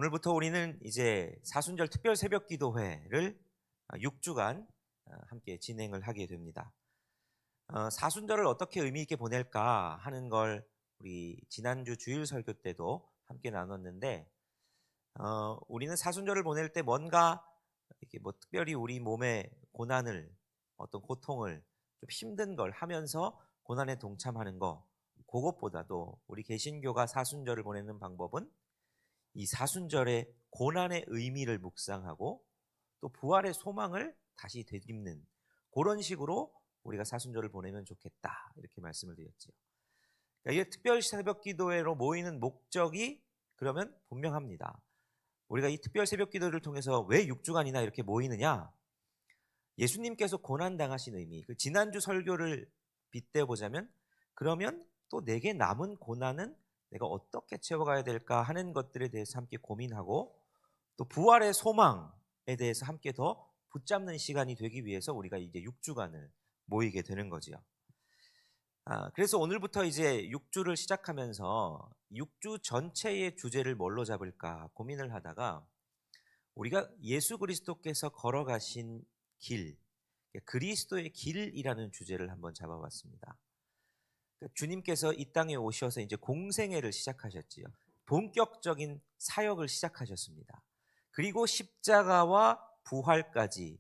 오늘부터 우리는 이제 사순절 특별 새벽 기도회를 6주간 함께 진행을 하게 됩니다. 사순절을 어떻게 의미 있게 보낼까 하는 걸 우리 지난주 주일 설교 때도 함께 나눴는데, 우리는 사순절을 보낼 때 뭔가 이렇게 특별히 우리 몸의 고난을, 어떤 고통을, 좀 힘든 걸 하면서 고난에 동참하는 거, 그것보다도 우리 개신교가 사순절을 보내는 방법은 이 사순절의 고난의 의미를 묵상하고 또 부활의 소망을 다시 되짚는, 그런 식으로 우리가 사순절을 보내면 좋겠다, 이렇게 말씀을 드렸죠. 그러니까 이게 특별 새벽 기도회로 모이는 목적이 그러면 분명합니다. 우리가 이 특별 새벽 기도를 통해서 왜 6주간이나 이렇게 모이느냐? 예수님께서 고난 당하신 의미, 그 지난주 설교를 빗대어 보자면, 그러면 또 내게 남은 고난은 내가 어떻게 채워가야 될까 하는 것들에 대해서 함께 고민하고, 또 부활의 소망에 대해서 함께 더 붙잡는 시간이 되기 위해서 우리가 이제 6주간을 모이게 되는 거지요. 그래서 오늘부터 이제 6주를 시작하면서 6주 전체의 주제를 뭘로 잡을까 고민을 하다가, 우리가 예수 그리스도께서 걸어가신 길, 그리스도의 길이라는 주제를 한번 잡아봤습니다. 주님께서 이 땅에 오셔서 이제 공생애를 시작하셨지요. 본격적인 사역을 시작하셨습니다. 그리고 십자가와 부활까지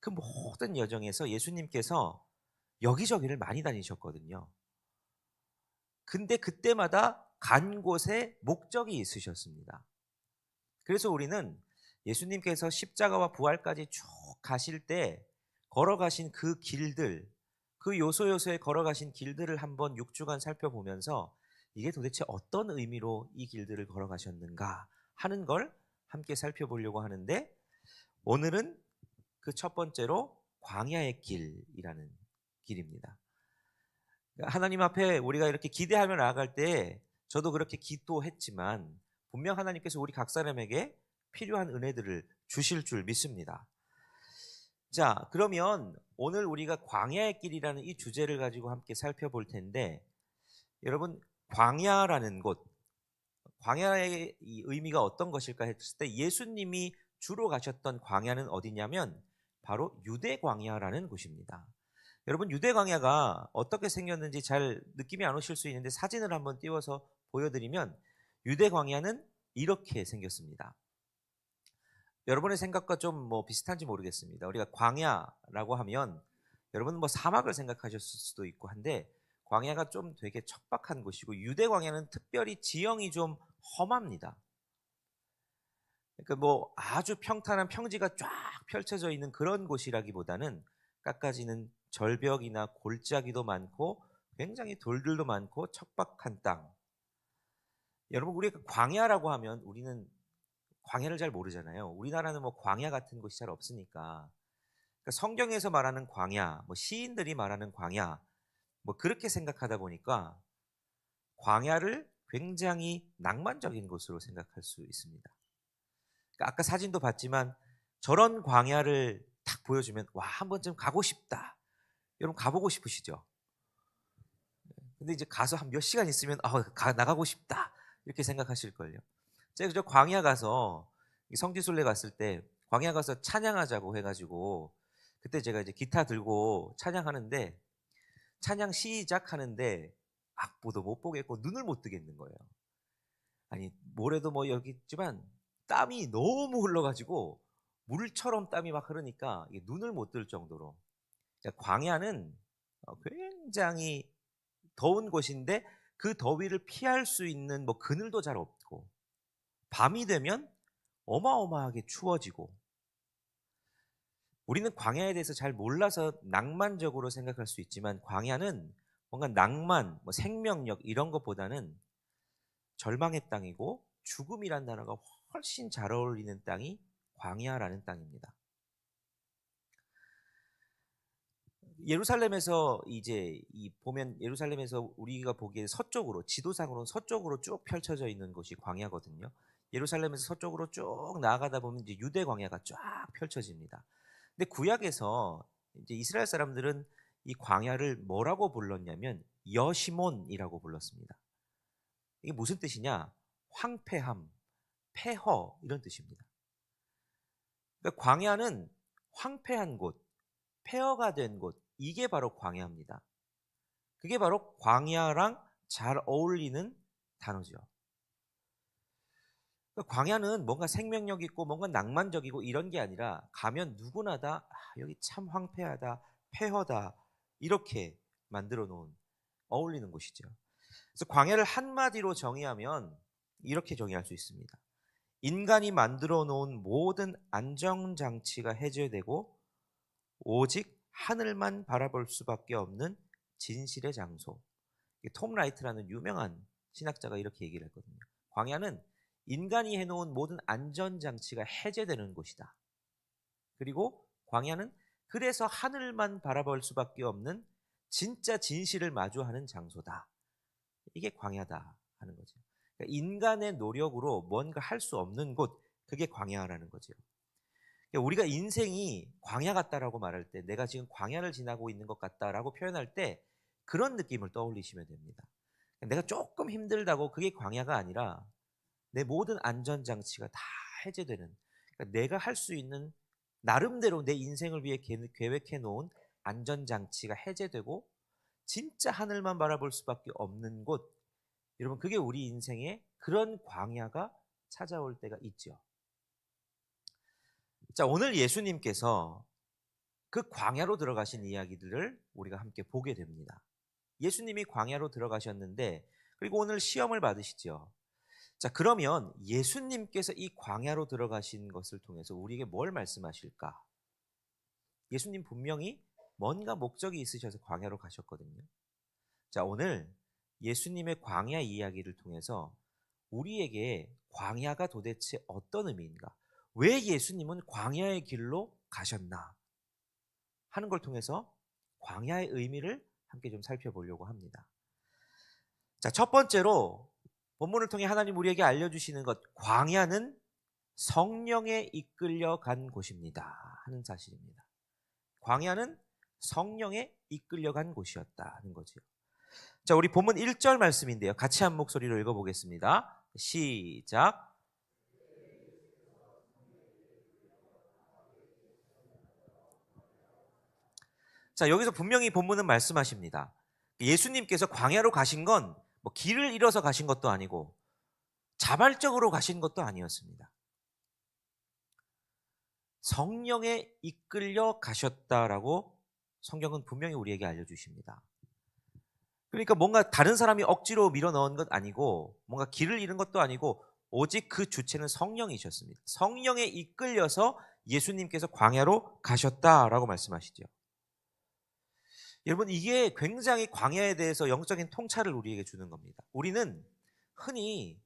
그 모든 여정에서 예수님께서 여기저기를 많이 다니셨거든요. 근데 그때마다 간 곳에 목적이 있으셨습니다. 그래서 우리는 예수님께서 십자가와 부활까지 쭉 가실 때 걸어가신 그 길들, 그 요소요소에 걸어가신 길들을 한번 6주간 살펴보면서 이게 도대체 어떤 의미로 이 길들을 걸어가셨는가 하는 걸 함께 살펴보려고 하는데, 오늘은 그 첫 번째로 광야의 길이라는 길입니다. 하나님 앞에 우리가 이렇게 기대하며 나아갈 때, 저도 그렇게 기도했지만 분명 하나님께서 우리 각 사람에게 필요한 은혜들을 주실 줄 믿습니다. 자, 그러면 오늘 우리가 광야의 길이라는 이 주제를 가지고 함께 살펴볼 텐데, 여러분, 광야라는 곳, 광야의 이 의미가 어떤 것일까 했을 때, 예수님이 주로 가셨던 광야는 어디냐면 바로 유대 광야라는 곳입니다. 여러분, 유대 광야가 어떻게 생겼는지 잘 느낌이 안 오실 수 있는데 사진을 한번 띄워서 보여드리면, 유대 광야는 이렇게 생겼습니다. 여러분의 생각과 좀 비슷한지 모르겠습니다. 우리가 광야라고 하면 여러분 사막을 생각하셨을 수도 있고 한데, 광야가 좀 되게 척박한 곳이고, 유대 광야는 특별히 지형이 좀 험합니다. 그러니까 아주 평탄한 평지가 쫙 펼쳐져 있는 그런 곳이라기보다는 깎아지는 절벽이나 골짜기도 많고 굉장히 돌들도 많고 척박한 땅. 여러분, 우리가 광야라고 하면 우리는 광야를 잘 모르잖아요. 우리나라는 광야 같은 곳이 잘 없으니까. 그러니까 성경에서 말하는 광야, 시인들이 말하는 광야, 그렇게 생각하다 보니까 광야를 굉장히 낭만적인 곳으로 생각할 수 있습니다. 그러니까 아까 사진도 봤지만 저런 광야를 딱 보여주면 와, 한 번쯤 가고 싶다. 여러분 가보고 싶으시죠? 근데 이제 가서 한 몇 시간 있으면 나가고 싶다, 이렇게 생각하실걸요. 제가 저 광야 가서 성지순례 갔을 때 광야 가서 찬양하자고 해가지고, 그때 제가 이제 기타 들고 찬양하는데, 찬양 시작하는데 악보도 못 보겠고 눈을 못 뜨겠는 거예요. 아니, 모래도 여기 있지만 땀이 너무 흘러가지고 물처럼 땀이 막 흐르니까 눈을 못 뜰 정도로. 광야는 굉장히 더운 곳인데 그 더위를 피할 수 있는 그늘도 잘 없고, 밤이 되면 어마어마하게 추워지고, 우리는 광야에 대해서 잘 몰라서 낭만적으로 생각할 수 있지만, 광야는 뭔가 낭만, 생명력 이런 것보다는 절망의 땅이고 죽음이란 단어가 훨씬 잘 어울리는 땅이 광야라는 땅입니다. 예루살렘에서 보면 예루살렘에서 우리가 보기에 서쪽으로, 지도상으로는 서쪽으로 쭉 펼쳐져 있는 곳이 광야거든요. 예루살렘에서 서쪽으로 쭉 나아가다 보면 이제 유대 광야가 쫙 펼쳐집니다. 근데 구약에서 이제 이스라엘 사람들은 이 광야를 뭐라고 불렀냐면 여시몬이라고 불렀습니다. 이게 무슨 뜻이냐? 황폐함, 폐허 이런 뜻입니다. 그러니까 광야는 황폐한 곳, 폐허가 된 곳, 이게 바로 광야입니다. 그게 바로 광야랑 잘 어울리는 단어죠. 그러니까 광야는 뭔가 생명력 있고 뭔가 낭만적이고 이런 게 아니라 가면 누구나 다 여기 참 황폐하다, 폐허다 이렇게 만들어 놓은 어울리는 곳이죠. 그래서 광야를 한마디로 정의하면 이렇게 정의할 수 있습니다. 인간이 만들어 놓은 모든 안정장치가 해제되고 오직 하늘만 바라볼 수밖에 없는 진실의 장소. 톰 라이트라는 유명한 신학자가 이렇게 얘기를 했거든요. 광야는 인간이 해놓은 모든 안전장치가 해제되는 곳이다. 그리고 광야는 그래서 하늘만 바라볼 수밖에 없는 진짜 진실을 마주하는 장소다. 이게 광야다 하는 거죠. 그러니까 인간의 노력으로 뭔가 할 수 없는 곳, 그게 광야라는 거죠. 그러니까 우리가 인생이 광야 같다라고 말할 때, 내가 지금 광야를 지나고 있는 것 같다라고 표현할 때 그런 느낌을 떠올리시면 됩니다. 내가 조금 힘들다고 그게 광야가 아니라 내 모든 안전장치가 다 해제되는, 그러니까 내가 할 수 있는 나름대로 내 인생을 위해 계획해 놓은 안전장치가 해제되고 진짜 하늘만 바라볼 수밖에 없는 곳, 여러분 그게 우리 인생에 그런 광야가 찾아올 때가 있죠. 자, 오늘 예수님께서 그 광야로 들어가신 이야기들을 우리가 함께 보게 됩니다. 예수님이 광야로 들어가셨는데 그리고 오늘 시험을 받으시죠. 자, 그러면 예수님께서 이 광야로 들어가신 것을 통해서 우리에게 뭘 말씀하실까? 예수님 분명히 뭔가 목적이 있으셔서 광야로 가셨거든요. 자, 오늘 예수님의 광야 이야기를 통해서 우리에게 광야가 도대체 어떤 의미인가? 왜 예수님은 광야의 길로 가셨나? 하는 걸 통해서 광야의 의미를 함께 좀 살펴보려고 합니다. 자, 첫 번째로 본문을 통해 하나님 우리에게 알려주시는 것, 광야는 성령에 이끌려 간 곳입니다 하는 사실입니다. 광야는 성령에 이끌려 간 곳이었다는 거죠. 자, 우리 본문 1절 말씀인데요. 같이 한 목소리로 읽어보겠습니다. 시작. 자, 여기서 분명히 본문은 말씀하십니다. 예수님께서 광야로 가신 건 뭐 길을 잃어서 가신 것도 아니고 자발적으로 가신 것도 아니었습니다. 성령에 이끌려 가셨다라고 성경은 분명히 우리에게 알려주십니다. 그러니까 뭔가 다른 사람이 억지로 밀어 넣은 것 아니고 뭔가 길을 잃은 것도 아니고 오직 그 주체는 성령이셨습니다. 성령에 이끌려서 예수님께서 광야로 가셨다라고 말씀하시죠. 여러분, 이게 굉장히 광야에 대해서 영적인 통찰을 우리에게 주는 겁니다. 우리는 흔히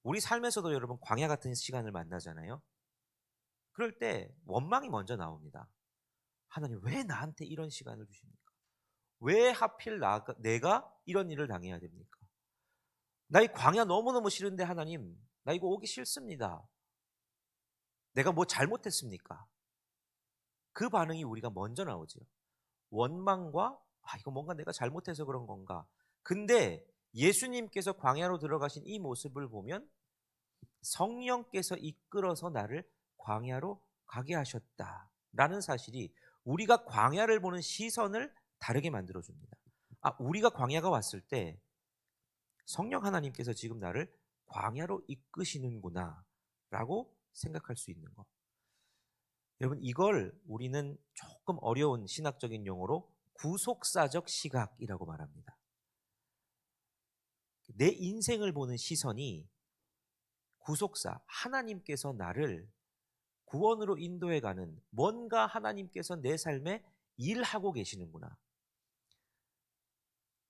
우리 삶에서도 여러분 광야 같은 시간을 만나잖아요. 그럴 때 원망이 먼저 나옵니다. 하나님 왜 나한테 이런 시간을 주십니까? 왜 하필 내가 이런 일을 당해야 됩니까? 나 이 광야 너무너무 싫은데 하나님, 나 이거 오기 싫습니다. 내가 뭐 잘못했습니까? 그 반응이 우리가 먼저 나오죠. 원망과 이거 뭔가 내가 잘못해서 그런 건가. 근데 예수님께서 광야로 들어가신 이 모습을 보면 성령께서 이끌어서 나를 광야로 가게 하셨다라는 사실이 우리가 광야를 보는 시선을 다르게 만들어줍니다. 우리가 광야가 왔을 때 성령 하나님께서 지금 나를 광야로 이끄시는구나 라고 생각할 수 있는 것. 여러분, 이걸 우리는 조금 어려운 신학적인 용어로 구속사적 시각이라고 말합니다. 내 인생을 보는 시선이 구속사, 하나님께서 나를 구원으로 인도해가는 뭔가 하나님께서 내 삶에 일하고 계시는구나.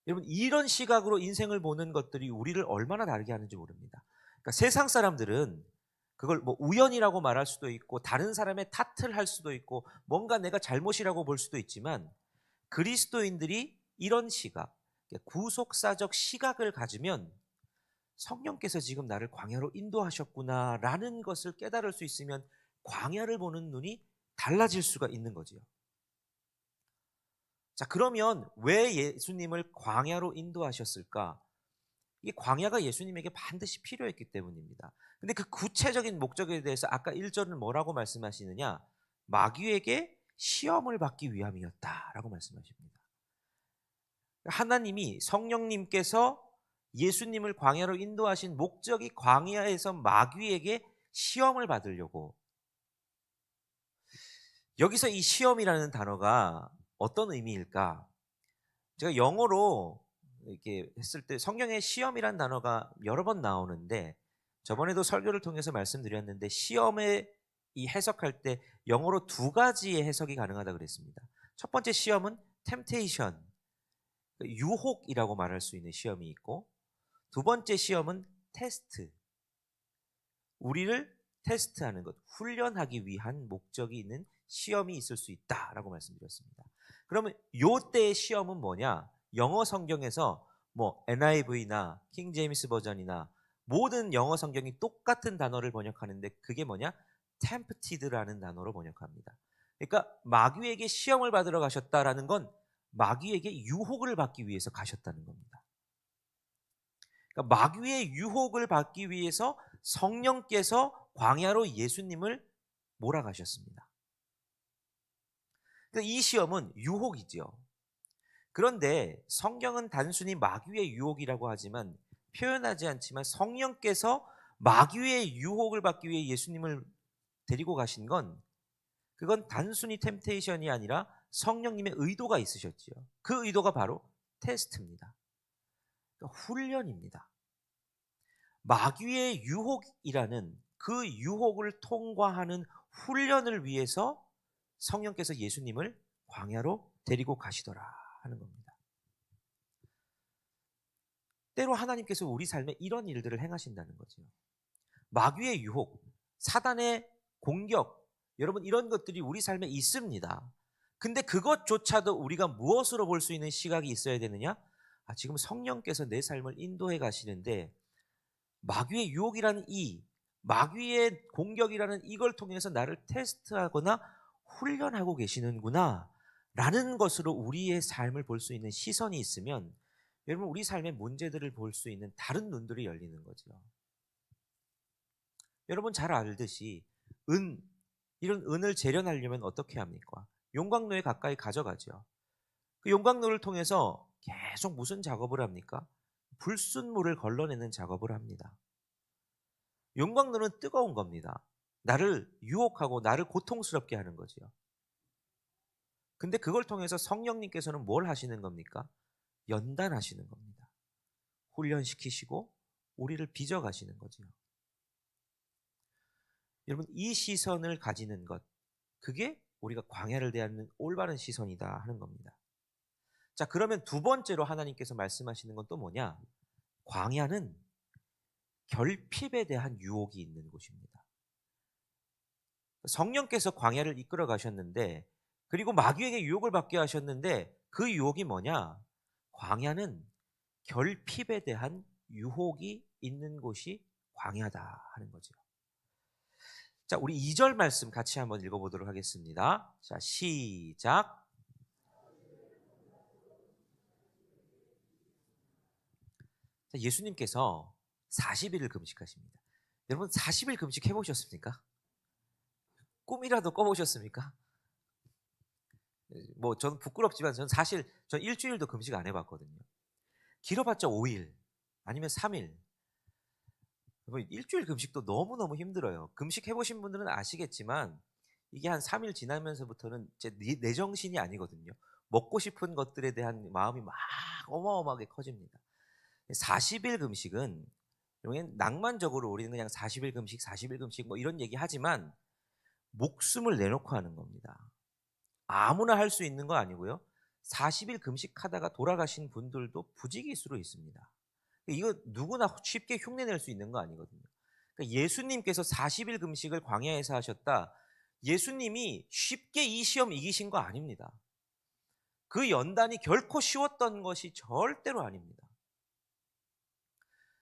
여러분, 이런 시각으로 인생을 보는 것들이 우리를 얼마나 다르게 하는지 모릅니다. 그러니까 세상 사람들은 그걸 뭐 우연이라고 말할 수도 있고 다른 사람의 탓을 할 수도 있고 뭔가 내가 잘못이라고 볼 수도 있지만 그리스도인들이 이런 시각, 구속사적 시각을 가지면 성령께서 지금 나를 광야로 인도하셨구나라는 것을 깨달을 수 있으면 광야를 보는 눈이 달라질 수가 있는 거지요. 자, 그러면 왜 예수님을 광야로 인도하셨을까? 이게 광야가 예수님에게 반드시 필요했기 때문입니다. 근데 그 구체적인 목적에 대해서 아까 1절은 뭐라고 말씀하시느냐? 마귀에게 시험을 받기 위함이었다라고 말씀하십니다. 하나님이 성령님께서 예수님을 광야로 인도하신 목적이 광야에서 마귀에게 시험을 받으려고. 여기서 이 시험이라는 단어가 어떤 의미일까? 제가 영어로 이렇게 했을 때 성경에 시험이라는 단어가 여러 번 나오는데, 저번에도 설교를 통해서 말씀드렸는데 시험에 이 해석할 때 영어로 두 가지의 해석이 가능하다고 그랬습니다. 첫 번째 시험은 temptation, 유혹이라고 말할 수 있는 시험이 있고, 두 번째 시험은 테스트, 우리를 테스트하는 것, 훈련하기 위한 목적이 있는 시험이 있을 수 있다라고 말씀드렸습니다. 그러면 요때의 시험은 뭐냐? 영어 성경에서 뭐 NIV나 킹 제임스 버전이나 모든 영어 성경이 똑같은 단어를 번역하는데 그게 뭐냐? tempted라는 단어로 번역합니다. 그러니까 마귀에게 시험을 받으러 가셨다라는 건 마귀에게 유혹을 받기 위해서 가셨다는 겁니다. 그러니까 마귀의 유혹을 받기 위해서 성령께서 광야로 예수님을 몰아가셨습니다. 그러니까 이 시험은 유혹이죠. 그런데 성경은 단순히 마귀의 유혹이라고 하지만 표현하지 않지만 성령께서 마귀의 유혹을 받기 위해 예수님을 데리고 가신 건 그건 단순히 템테이션이 아니라 성령님의 의도가 있으셨지요. 그 의도가 바로 테스트입니다. 그러니까 훈련입니다. 마귀의 유혹이라는 그 유혹을 통과하는 훈련을 위해서 성령께서 예수님을 광야로 데리고 가시더라 하는 겁니다. 때로 하나님께서 우리 삶에 이런 일들을 행하신다는 거죠. 마귀의 유혹, 사단의 공격, 여러분 이런 것들이 우리 삶에 있습니다. 근데 그것조차도 우리가 무엇으로 볼 수 있는 시각이 있어야 되느냐? 지금 성령께서 내 삶을 인도해 가시는데 마귀의 유혹이라는 마귀의 공격이라는 이걸 통해서 나를 테스트하거나 훈련하고 계시는구나 라는 것으로 우리의 삶을 볼 수 있는 시선이 있으면 여러분 우리 삶의 문제들을 볼 수 있는 다른 눈들이 열리는 거죠. 여러분 잘 알듯이 이런 은을 재련하려면 어떻게 합니까? 용광로에 가까이 가져가죠. 그 용광로를 통해서 계속 무슨 작업을 합니까? 불순물을 걸러내는 작업을 합니다. 용광로는 뜨거운 겁니다. 나를 유혹하고 나를 고통스럽게 하는 거죠. 근데 그걸 통해서 성령님께서는 뭘 하시는 겁니까? 연단하시는 겁니다. 훈련시키시고 우리를 빚어가시는 거죠. 여러분 이 시선을 가지는 것, 그게 우리가 광야를 대하는 올바른 시선이다 하는 겁니다. 자, 그러면 두 번째로 하나님께서 말씀하시는 건 또 뭐냐? 광야는 결핍에 대한 유혹이 있는 곳입니다. 성령께서 광야를 이끌어 가셨는데 그리고 마귀에게 유혹을 받게 하셨는데 그 유혹이 뭐냐? 광야는 결핍에 대한 유혹이 있는 곳이 광야다 하는 거죠. 자, 우리 2절 말씀 같이 한번 읽어보도록 하겠습니다. 자, 시작. 자, 예수님께서 40일을 금식하십니다. 여러분 40일 금식 해보셨습니까? 꿈이라도 꿔보셨습니까? 뭐 저는 부끄럽지만 전 일주일도 금식 안 해봤거든요. 길어봤자 5일 아니면 3일. 일주일 금식도 너무너무 힘들어요. 금식 해보신 분들은 아시겠지만 이게 한 3일 지나면서부터는 제 내 정신이 아니거든요. 먹고 싶은 것들에 대한 마음이 막 어마어마하게 커집니다. 40일 금식은 낭만적으로 우리는 그냥 40일 금식, 40일 금식 뭐 이런 얘기 하지만 목숨을 내놓고 하는 겁니다. 아무나 할 수 있는 거 아니고요. 40일 금식하다가 돌아가신 분들도 부지기수로 있습니다. 이거 누구나 쉽게 흉내낼 수 있는 거 아니거든요. 그러니까 예수님께서 40일 금식을 광야에서 하셨다. 예수님이 쉽게 이 시험 이기신 거 아닙니다. 그 연단이 결코 쉬웠던 것이 절대로 아닙니다.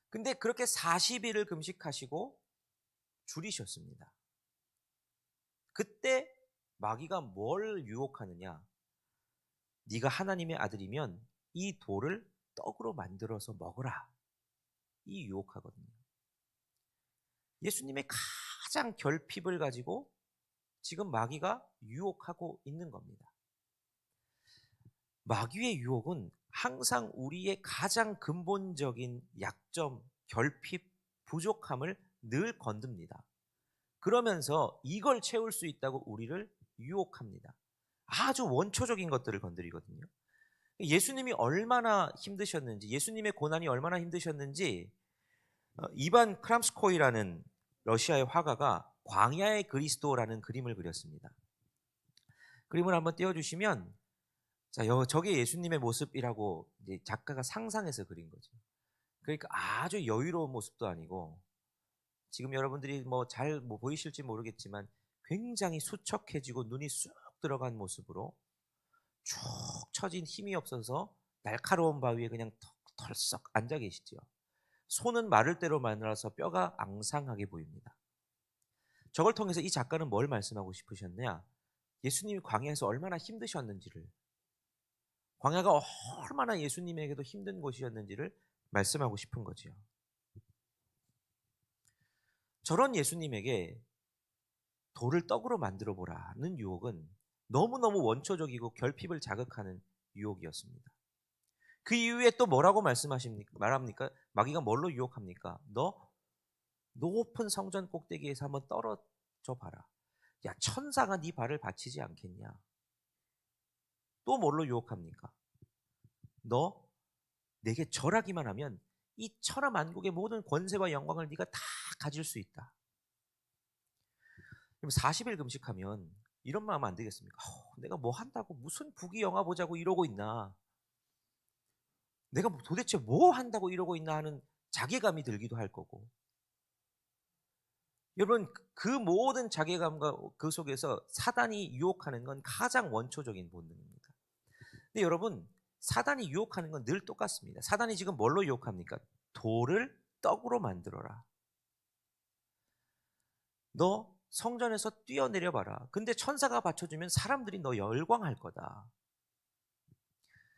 근데 그렇게 40일을 금식하시고 줄이셨습니다. 그때 마귀가 뭘 유혹하느냐? 네가 하나님의 아들이면 이 돌을 떡으로 만들어서 먹어라. 이 유혹하거든요. 예수님의 가장 결핍을 가지고 지금 마귀가 유혹하고 있는 겁니다. 마귀의 유혹은 항상 우리의 가장 근본적인 약점, 결핍, 부족함을 늘 건듭니다. 그러면서 이걸 채울 수 있다고 우리를 유혹합니다. 아주 원초적인 것들을 건드리거든요. 예수님이 얼마나 힘드셨는지, 예수님의 고난이 얼마나 힘드셨는지 이반 크람스코이라는 러시아의 화가가 광야의 그리스도라는 그림을 그렸습니다. 그림을 한번 띄워주시면, 자, 저게 예수님의 모습이라고 이제 작가가 상상해서 그린 거죠. 그러니까 아주 여유로운 모습도 아니고, 지금 여러분들이 잘 보이실지 모르겠지만 굉장히 수척해지고 눈이 쑥 들어간 모습으로 축 처진 힘이 없어서 날카로운 바위에 그냥 털썩 앉아 계시죠. 손은 마를 대로 마늘어서 뼈가 앙상하게 보입니다. 저걸 통해서 이 작가는 뭘 말씀하고 싶으셨냐? 예수님이 광야에서 얼마나 힘드셨는지를, 광야가 얼마나 예수님에게도 힘든 곳이었는지를 말씀하고 싶은 거지요. 저런 예수님에게 돌을 떡으로 만들어 보라는 유혹은 너무너무 원초적이고 결핍을 자극하는 유혹이었습니다. 그 이후에 또 뭐라고 말합니까? 마귀가 뭘로 유혹합니까? 너 높은 성전 꼭대기에서 한번 떨어져 봐라. 야, 천사가 네 발을 받치지 않겠냐? 또 뭘로 유혹합니까? 너 내게 절하기만 하면 이 천하 만국의 모든 권세와 영광을 네가 다 가질 수 있다. 그럼 40일 금식하면 이런 마음 안 되겠습니까? 내가 뭐 한다고 무슨 부귀영화 보자고 이러고 있나? 내가 도대체 뭐 한다고 이러고 있나 하는 자괴감이 들기도 할 거고. 여러분, 그 모든 자괴감과 그 속에서 사단이 유혹하는 건 가장 원초적인 본능입니다. 근데 여러분, 사단이 유혹하는 건 늘 똑같습니다. 사단이 지금 뭘로 유혹합니까? 돌을 떡으로 만들어라. 너 성전에서 뛰어내려 봐라. 근데 천사가 받쳐주면 사람들이 너 열광할 거다.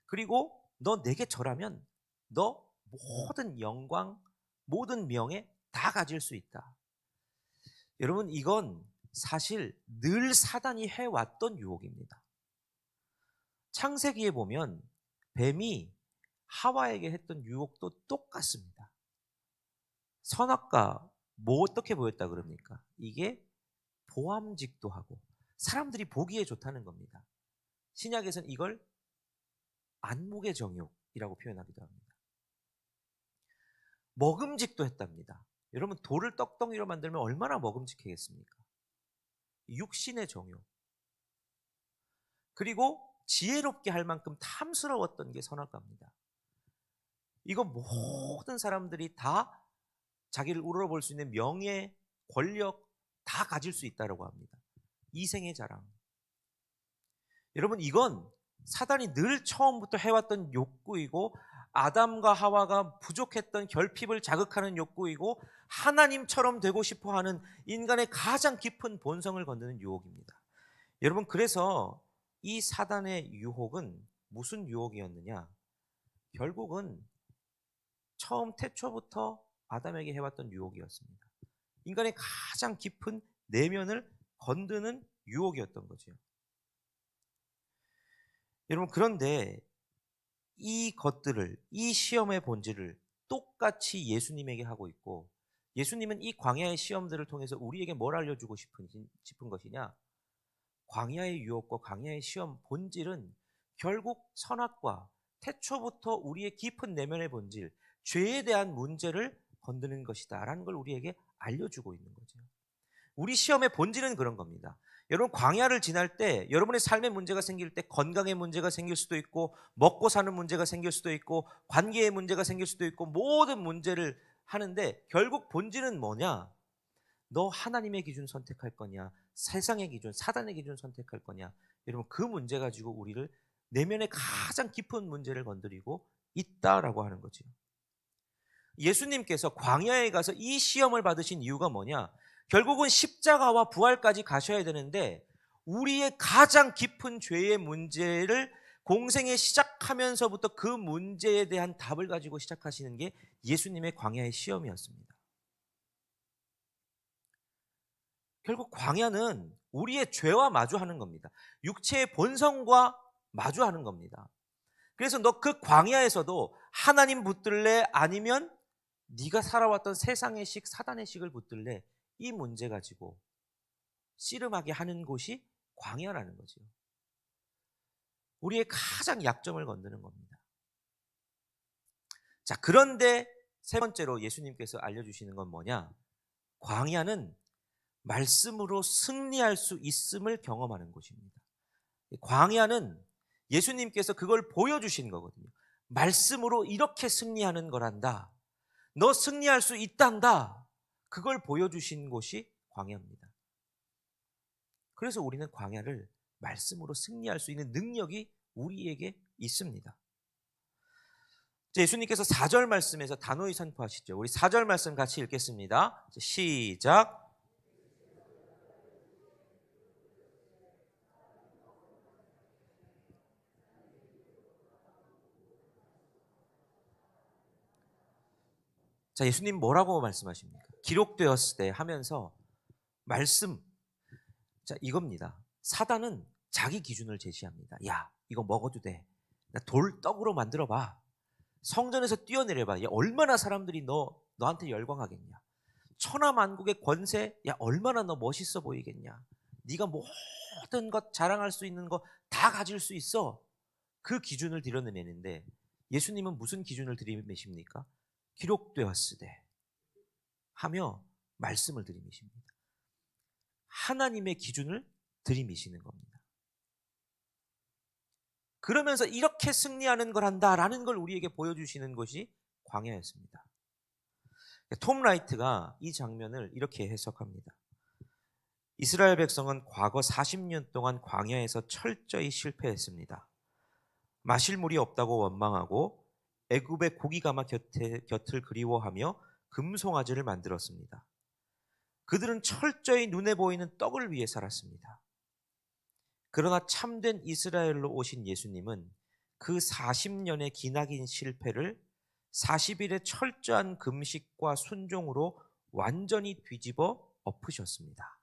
그리고 너 내게 절하면 너 모든 영광, 모든 명예 다 가질 수 있다. 여러분, 이건 사실 늘 사단이 해왔던 유혹입니다. 창세기에 보면 뱀이 하와에게 했던 유혹도 똑같습니다. 선악과 뭐 어떻게 보였다 그럽니까? 이게 보암직도 하고 사람들이 보기에 좋다는 겁니다. 신약에서는 이걸 안목의 정욕이라고 표현하기도 합니다. 먹음직도 했답니다. 여러분, 돌을 떡덩이로 만들면 얼마나 먹음직하겠습니까? 육신의 정욕. 그리고 지혜롭게 할 만큼 탐스러웠던 게 선악과입니다. 이거 모든 사람들이 다 자기를 우러볼 수 있는 명예, 권력 다 가질 수 있다고 합니다. 이생의 자랑. 여러분, 이건 사단이 늘 처음부터 해왔던 욕구이고 아담과 하와가 부족했던 결핍을 자극하는 욕구이고 하나님처럼 되고 싶어하는 인간의 가장 깊은 본성을 건드는 유혹입니다. 여러분, 그래서 이 사단의 유혹은 무슨 유혹이었느냐? 결국은 처음 태초부터 아담에게 해왔던 유혹이었습니다. 인간의 가장 깊은 내면을 건드는 유혹이었던 거죠. 여러분, 그런데 이 것들을, 이 시험의 본질을 똑같이 예수님에게 하고 있고, 예수님은 이 광야의 시험들을 통해서 우리에게 뭘 알려주고 싶은 것이냐? 광야의 유혹과 광야의 시험 본질은 결국 선악과, 태초부터 우리의 깊은 내면의 본질, 죄에 대한 문제를 건드는 것이다 라는 걸 우리에게 알려주고 있는 거죠. 우리 시험의 본질은 그런 겁니다. 여러분, 광야를 지날 때 여러분의 삶의 문제가 생길 때 건강의 문제가 생길 수도 있고 먹고 사는 문제가 생길 수도 있고 관계의 문제가 생길 수도 있고 모든 문제를 하는데 결국 본질은 뭐냐? 너 하나님의 기준 선택할 거냐? 세상의 기준, 사단의 기준 선택할 거냐? 여러분, 그 문제 가지고 우리를 내면의 가장 깊은 문제를 건드리고 있다라고 하는 거죠. 예수님께서 광야에 가서 이 시험을 받으신 이유가 뭐냐? 결국은 십자가와 부활까지 가셔야 되는데 우리의 가장 깊은 죄의 문제를 공생에 시작하면서부터 그 문제에 대한 답을 가지고 시작하시는 게 예수님의 광야의 시험이었습니다. 결국 광야는 우리의 죄와 마주하는 겁니다. 육체의 본성과 마주하는 겁니다. 그래서 너 그 광야에서도 하나님 붙들래 아니면 네가 살아왔던 세상의 식, 사단의 식을 붙들래, 이 문제 가지고 씨름하게 하는 곳이 광야라는 거죠. 우리의 가장 약점을 건드는 겁니다. 자, 그런데 세 번째로 예수님께서 알려주시는 건 뭐냐? 광야는 말씀으로 승리할 수 있음을 경험하는 곳입니다. 광야는 예수님께서 그걸 보여주신 거거든요. 말씀으로 이렇게 승리하는 거란다. 너 승리할 수 있단다. 그걸 보여주신 곳이 광야입니다. 그래서 우리는 광야를 말씀으로 승리할 수 있는 능력이 우리에게 있습니다. 예수님께서 4절 말씀에서 단호히 선포하시죠. 우리 4절 말씀 같이 읽겠습니다. 시작. 자, 예수님 뭐라고 말씀하십니까? 기록되었을 때 하면서 말씀, 자, 이겁니다. 사단은 자기 기준을 제시합니다. 야, 이거 먹어도 돼. 돌 떡으로 만들어 봐. 성전에서 뛰어내려 봐. 야, 얼마나 사람들이 너한테 열광하겠냐. 천하만국의 권세, 야, 얼마나 너 멋있어 보이겠냐. 네가 모든 것 자랑할 수 있는 거 다 가질 수 있어. 그 기준을 들여내는데 예수님은 무슨 기준을 들이매십니까? 기록되었으되 하며 말씀을 들이미십니다. 하나님의 기준을 들이미시는 겁니다. 그러면서 이렇게 승리하는 걸 한다라는 걸 우리에게 보여주시는 것이 광야였습니다. 톰 라이트가 이 장면을 이렇게 해석합니다. 이스라엘 백성은 과거 40년 동안 광야에서 철저히 실패했습니다. 마실 물이 없다고 원망하고 애굽의 고기가마 곁을 그리워하며 금송아지를 만들었습니다. 그들은 철저히 눈에 보이는 떡을 위해 살았습니다. 그러나 참된 이스라엘로 오신 예수님은 그 40년의 기나긴 실패를 40일의 철저한 금식과 순종으로 완전히 뒤집어 엎으셨습니다.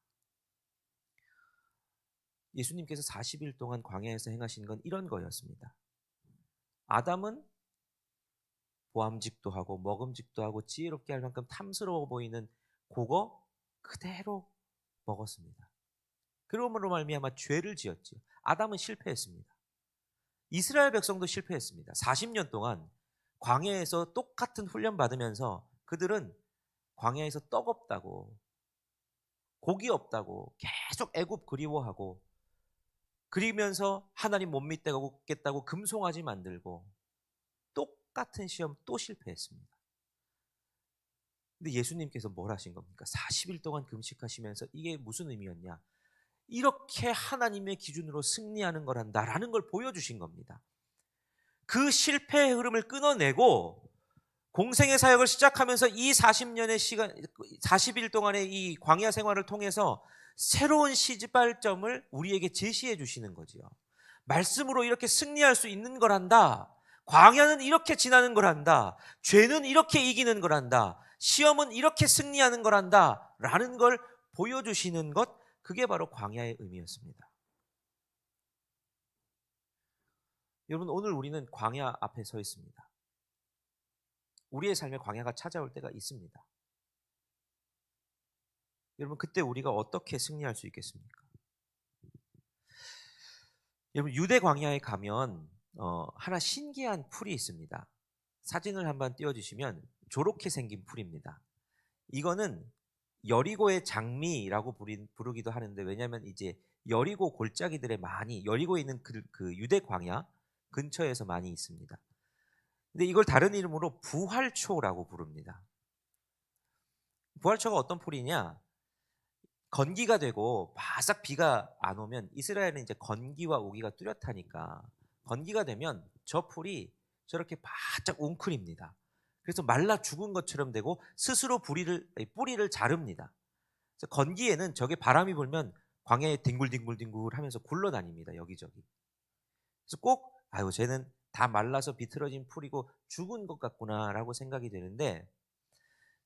예수님께서 40일 동안 광야에서 행하신 건 이런 거였습니다. 아담은 보암직도 하고 먹음직도 하고 지혜롭게 할 만큼 탐스러워 보이는 그거 그대로 먹었습니다. 그러므로 말미암아 죄를 지었지요. 아담은 실패했습니다. 이스라엘 백성도 실패했습니다. 40년 동안 광야에서 똑같은 훈련 받으면서 그들은 광야에서 떡 없다고, 고기 없다고 계속 애굽 그리워하고, 그리면서 하나님 못 믿겠다고 금송아지 만들고 똑같은 시험 또 실패했습니다. 근데 예수님께서 뭘 하신 겁니까? 40일 동안 금식하시면서 이게 무슨 의미였냐? 이렇게 하나님의 기준으로 승리하는 거란다라는 걸 보여주신 겁니다. 그 실패의 흐름을 끊어내고 공생의 사역을 시작하면서 이 40년의 시간, 40일 동안의 이 광야 생활을 통해서 새로운 시발점을 우리에게 제시해 주시는 거지요. 말씀으로 이렇게 승리할 수 있는 거란다. 광야는 이렇게 지나는 거란다. 죄는 이렇게 이기는 거란다. 시험은 이렇게 승리하는 거란다. 라는 걸 보여주시는 것, 그게 바로 광야의 의미였습니다. 여러분, 오늘 우리는 광야 앞에 서 있습니다. 우리의 삶에 광야가 찾아올 때가 있습니다. 여러분, 그때 우리가 어떻게 승리할 수 있겠습니까? 여러분, 유대 광야에 가면 하나 신기한 풀이 있습니다. 사진을 한번 띄워주시면 저렇게 생긴 풀입니다. 이거는 여리고의 장미라고 부르기도 하는데, 왜냐하면 이제 여리고 골짜기들에 많이, 여리고에 있는 그 유대 광야 근처에서 많이 있습니다. 근데 이걸 다른 이름으로 부활초라고 부릅니다. 부활초가 어떤 풀이냐? 건기가 되고 바싹 비가 안 오면, 이스라엘은 이제 건기와 우기가 뚜렷하니까 건기가 되면 저 풀이 저렇게 바짝 웅크립니다. 그래서 말라 죽은 것처럼 되고 스스로 뿌리를 자릅니다. 그래서 건기에는 저게 바람이 불면 광야에 뒹굴뒹굴 하면서 굴러다닙니다. 여기저기. 그래서 꼭 아유, 쟤는 다 말라서 비틀어진 풀이고 죽은 것 같구나라고 생각이 되는데,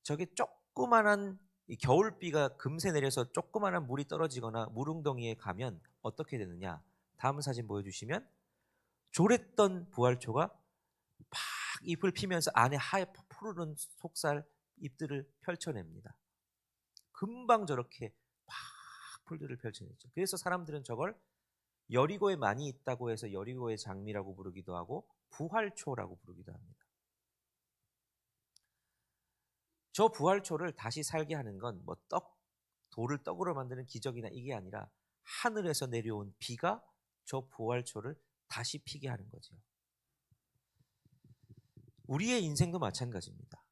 저게 조그만한 이 겨울비가 금세 내려서 조그만한 물이 떨어지거나 물웅덩이에 가면 어떻게 되느냐? 다음 사진 보여주시면 졸했던 부활초가 팍 잎을 피면서 안에 하얗 푸르른 속살 잎들을 펼쳐냅니다. 금방 저렇게 팍 풀들을 펼쳐내죠. 그래서 사람들은 저걸 여리고에 많이 있다고 해서 여리고의 장미라고 부르기도 하고 부활초라고 부르기도 합니다. 저 부활초를 다시 살게 하는 건 뭐 돌을 떡으로 만드는 기적이나 이게 아니라 하늘에서 내려온 비가 저 부활초를 다시 피게 하는 거죠. 우리의 인생도 마찬가지입니다.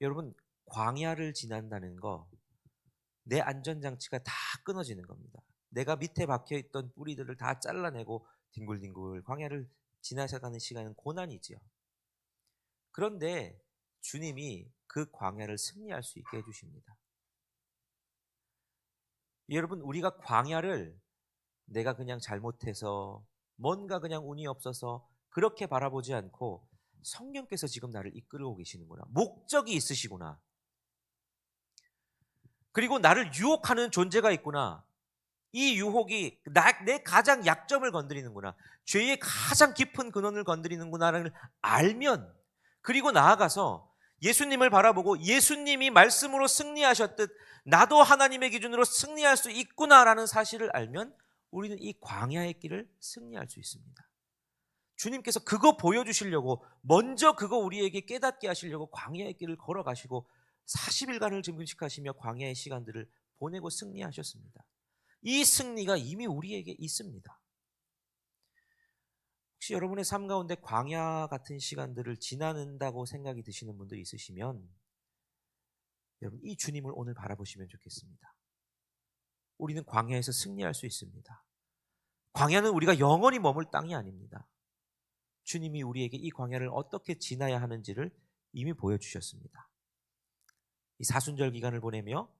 여러분, 광야를 지난다는 거, 내 안전장치가 다 끊어지는 겁니다. 내가 밑에 박혀있던 뿌리들을 다 잘라내고 뒹굴뒹굴 광야를 지나셔가는 시간은 고난이지요. 그런데 주님이 그 광야를 승리할 수 있게 해주십니다. 여러분, 우리가 광야를 내가 그냥 잘못해서 뭔가 그냥 운이 없어서 그렇게 바라보지 않고 성령께서 지금 나를 이끌고 계시는구나. 목적이 있으시구나. 그리고 나를 유혹하는 존재가 있구나. 이 유혹이 내 가장 약점을 건드리는구나. 죄의 가장 깊은 근원을 건드리는구나를 알면, 그리고 나아가서 예수님을 바라보고 예수님이 말씀으로 승리하셨듯 나도 하나님의 기준으로 승리할 수 있구나라는 사실을 알면 우리는 이 광야의 길을 승리할 수 있습니다. 주님께서 그거 보여주시려고, 먼저 그거 우리에게 깨닫게 하시려고 광야의 길을 걸어가시고 40일간을 증식하시며 광야의 시간들을 보내고 승리하셨습니다. 이 승리가 이미 우리에게 있습니다. 혹시 여러분의 삶 가운데 광야 같은 시간들을 지나는다고 생각이 드시는 분들이 있으시면 여러분, 이 주님을 오늘 바라보시면 좋겠습니다. 우리는 광야에서 승리할 수 있습니다. 광야는 우리가 영원히 머물 땅이 아닙니다. 주님이 우리에게 이 광야를 어떻게 지나야 하는지를 이미 보여주셨습니다. 이 사순절 기간을 보내며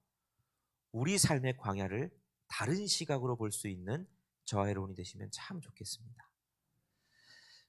우리 삶의 광야를 다른 시각으로 볼 수 있는 저와 여러분이 되시면 참 좋겠습니다.